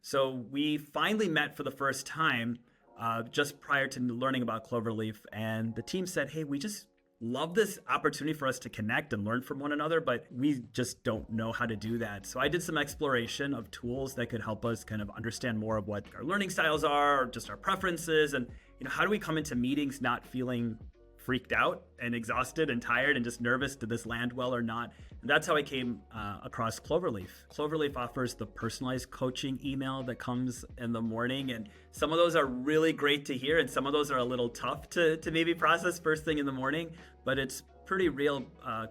So we finally met for the first time just prior to learning about Cloverleaf. And the team said, hey, we just love this opportunity for us to connect and learn from one another, but we just don't know how to do that. So I did some exploration of tools that could help us kind of understand more of what our learning styles are, or just our preferences, and how do we come into meetings not feeling freaked out and exhausted and tired and just nervous, did this land well or not? And that's how I came across Cloverleaf. Cloverleaf offers the personalized coaching email that comes in the morning, and some of those are really great to hear and some of those are a little tough to maybe process first thing in the morning, but it's pretty real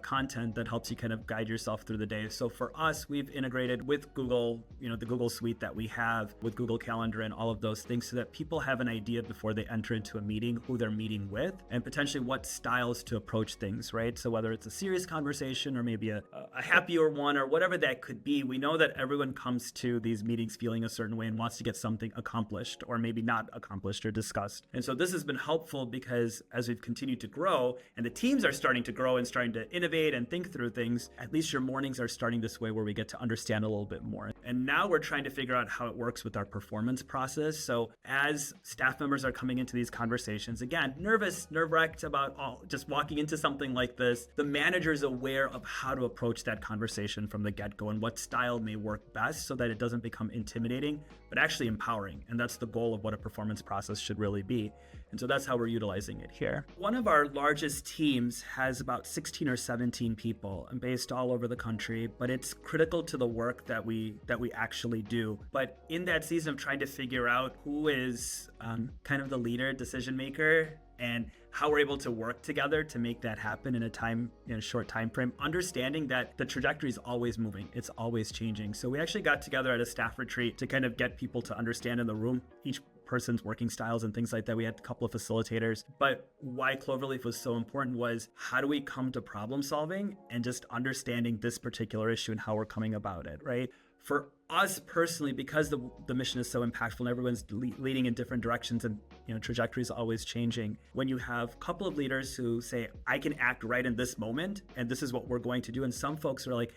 content that helps you kind of guide yourself through the day. So for us, we've integrated with Google, the Google Suite that we have with Google Calendar and all of those things so that people have an idea before they enter into a meeting who they're meeting with and potentially what styles to approach things, right? So whether it's a serious conversation or maybe a happier one or whatever that could be, we know that everyone comes to these meetings feeling a certain way and wants to get something accomplished or maybe not accomplished or discussed. And so this has been helpful because as we've continued to grow and the teams are starting to grow and starting to innovate and think through things, at least your mornings are starting this way where we get to understand a little bit more. And now we're trying to figure out how it works with our performance process. So as staff members are coming into these conversations, again, nervous, nerve-wracked about just walking into something like this, the manager is aware of how to approach that conversation from the get-go and what style may work best so that it doesn't become intimidating, but actually empowering. And that's the goal of what a performance process should really be. And so that's how we're utilizing it here. One of our largest teams has about 16 or 17 people and based all over the country, but it's critical to the work that we actually do. But in that season of trying to figure out who is kind of the leader, decision maker, and how we're able to work together to make that happen in a short time frame, understanding that the trajectory is always moving, it's always changing. So we actually got together at a staff retreat to kind of get people to understand in the room each person's working styles and things like that. We had a couple of facilitators, but why Cloverleaf was so important was how do we come to problem solving and just understanding this particular issue and how we're coming about it, right? For us personally, because the mission is so impactful and everyone's leading in different directions and trajectory is always changing, when you have a couple of leaders who say, I can act right in this moment and this is what we're going to do, and some folks are like,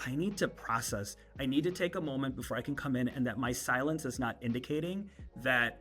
I need to process, I need to take a moment before I can come in, and that my silence is not indicating that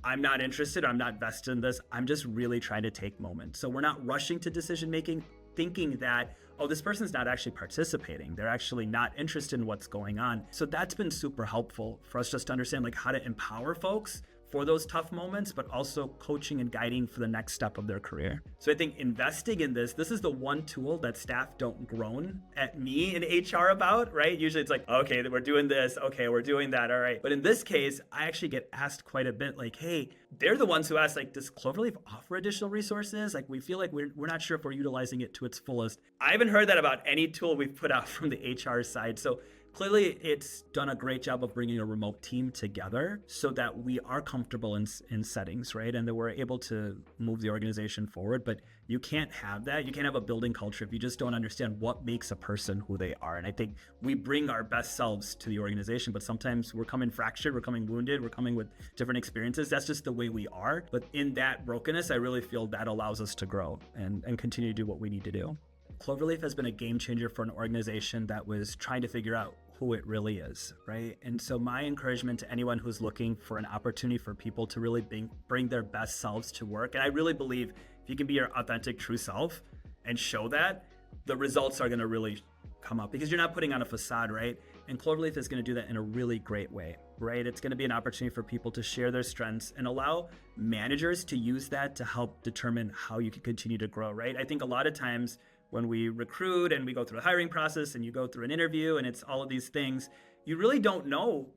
I'm not interested, I'm not vested in this, I'm just really trying to take moments. So we're not rushing to decision making, thinking that, oh, this person's not actually participating. They're actually not interested in what's going on. So that's been super helpful for us just to understand like how to empower folks for those tough moments, but also coaching and guiding for the next step of their career. So I think investing in this is the one tool that staff don't groan at me in HR about, right? Usually it's like, okay, we're doing this, okay, we're doing that, all right. But in this case, I actually get asked quite a bit like, hey, they're the ones who ask, like, does Cloverleaf offer additional resources? Like, we feel like we're not sure if we're utilizing it to its fullest. I haven't heard that about any tool we've put out from the HR side. So clearly, it's done a great job of bringing a remote team together so that we are comfortable in settings, right? And that we're able to move the organization forward. But you can't have that. You can't have a building culture if you just don't understand what makes a person who they are. And I think we bring our best selves to the organization, but sometimes we're coming fractured, we're coming wounded, we're coming with different experiences. That's just the way we are. But in that brokenness, I really feel that allows us to grow and continue to do what we need to do. Cloverleaf has been a game changer for an organization that was trying to figure out who it really is, right? And so my encouragement to anyone who's looking for an opportunity for people to really bring their best selves to work, and I really believe if you can be your authentic, true self and show that, the results are gonna really come up because you're not putting on a facade, right? And Cloverleaf is gonna do that in a really great way, right? It's gonna be an opportunity for people to share their strengths and allow managers to use that to help determine how you can continue to grow, right? I think a lot of times when we recruit and we go through a hiring process and you go through an interview and it's all of these things, you really don't know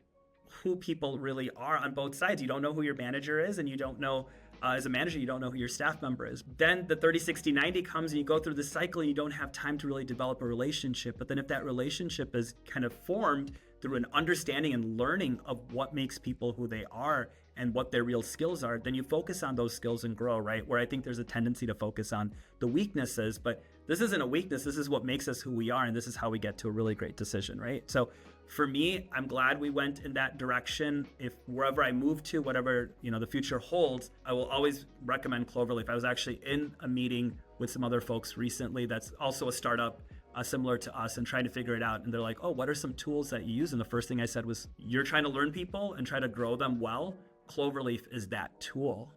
who people really are on both sides. You don't know who your manager is, and you don't know, as a manager, you don't know who your staff member is. Then the 30, 60, 90 comes and you go through the cycle and you don't have time to really develop a relationship. But then if that relationship is kind of formed through an understanding and learning of what makes people who they are and what their real skills are, then you focus on those skills and grow, right? Where I think there's a tendency to focus on the weaknesses, but this isn't a weakness. This is what makes us who we are, and this is how we get to a really great decision, right? So for me, I'm glad we went in that direction. If wherever I move to, whatever the future holds, I will always recommend Cloverleaf. I was actually in a meeting with some other folks recently that's also a startup similar to us and trying to figure it out. And they're like, oh, what are some tools that you use? And the first thing I said was, you're trying to learn people and try to grow them well. Cloverleaf is that tool.